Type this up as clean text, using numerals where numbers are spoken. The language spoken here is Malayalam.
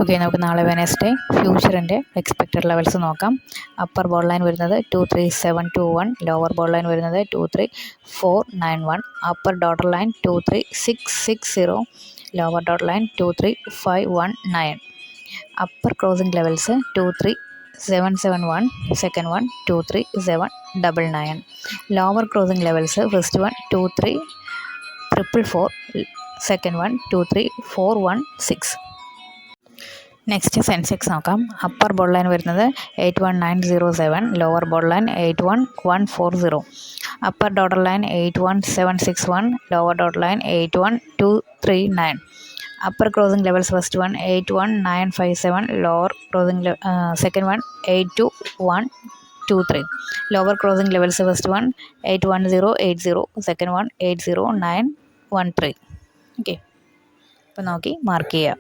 ഓക്കെ, നമുക്ക് നാളെ വെനസ്ഡേ ഫ്യൂച്ചറിൻ്റെ എക്സ്പെക്റ്റഡ് ലെവൽസ് നോക്കാം. അപ്പർ ബോൾ ലൈൻ വരുന്നത് 23721, ലോവർ ബോൾ ലൈൻ വരുന്നത് 23491, upper daughter line 23660, lower daughter line 23519. Upper crossing levels 23771, second one 23799. Lower crossing levels first one 23444, second one 23416. Next Sensex നോക്കാം. അപ്പർ ബോൾ ലൈൻ വരുന്നത് 81907, lower ball line 81140, upper daughter line 81761, lower daughter line 81239. Upper crossing levels first one 81957, lower crossing second one 82123. Lower crossing levels first one 81080, second one 80913. Okay, അപ്പോൾ നോക്കി മാർക്ക് ചെയ്യാം.